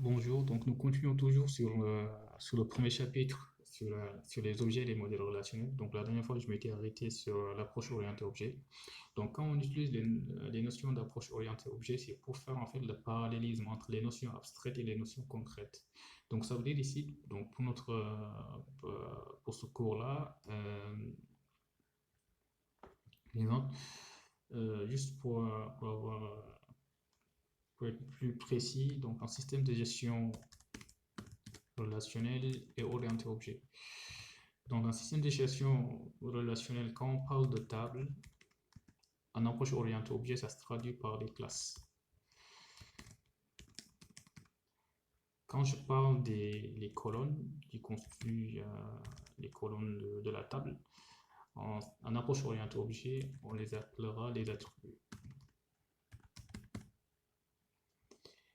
Bonjour, donc nous continuons toujours sur le premier chapitre sur les objets et les modèles relationnels. Donc la dernière fois, je m'étais arrêté sur l'approche orientée objet. Donc quand on utilise les notions d'approche orientée objet, c'est pour faire en fait le parallélisme entre les notions abstraites et les notions concrètes. Donc ça veut dire ici, donc pour ce cours-là, disons, juste pour être plus précis, donc un système de gestion relationnel et orienté objet. Dans un système de gestion relationnelle, quand on parle de table, en approche orientée objet, ça se traduit par les classes. Quand je parle des colonnes qui constituent les colonnes de la table, en approche orientée objet, on les appellera les attributs.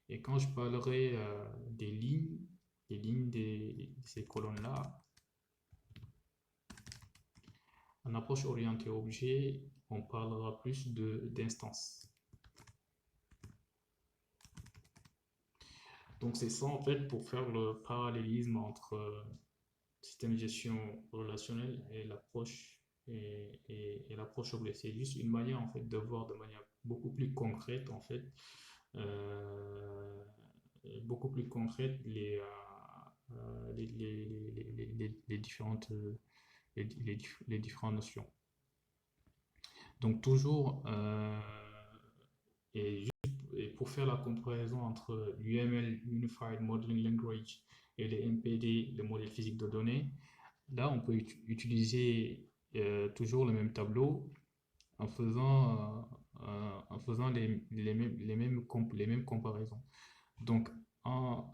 Et quand je parlerai des lignes de ces colonnes-là, en approche orientée objet, on parlera plus d'instances. Donc c'est ça en fait pour faire le parallélisme entre système de gestion relationnelle et l'approche objet. C'est juste une manière en fait de voir de manière beaucoup plus concrète en fait, euh, beaucoup plus concrète les différentes les différentes notions. Donc toujours et pour faire la comparaison entre l'UML, Unified Modeling Language, et les MPD, le modèle physique de données, là, on peut utiliser toujours le même tableau en faisant les mêmes comparaisons. Donc, en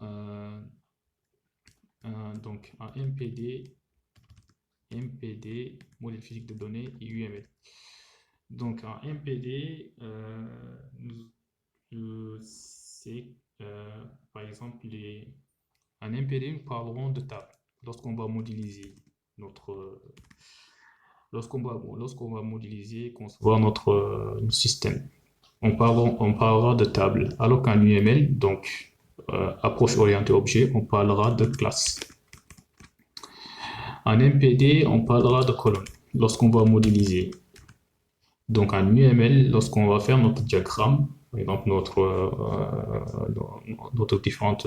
MPD, modèle physique de données et UML. Donc, en MPD, c'est par exemple en MPD, nous parlerons de table lorsqu'on va modéliser notre lorsqu'on va modéliser concevoir notre système. On parlera de table, alors qu'en UML, donc approche orientée objet, on parlera de classe. En MPD, on parlera de colonne lorsqu'on va modéliser. Donc en UML, lorsqu'on va faire notre diagramme, par exemple notre différentes,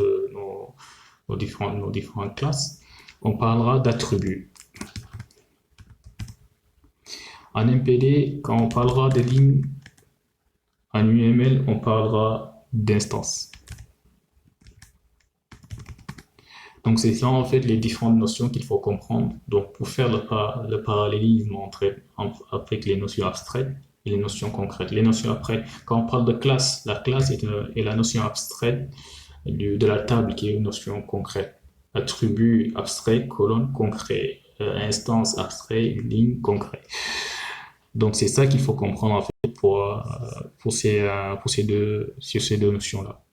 nos différentes classes, on parlera d'attributs. En MPD, quand on parlera de lignes, en UML, on parlera d'instances. Donc, c'est ça, en fait, les différentes notions qu'il faut comprendre. Donc, pour faire le parallélisme avec les notions abstraites et les notions concrètes. Les notions après, quand on parle de classe, la classe est la notion abstraite de la table qui est une notion concrète. Attribut abstrait, colonne concret, instance abstrait, ligne concret. Donc c'est ça qu'il faut comprendre en fait pour ces deux notions-là.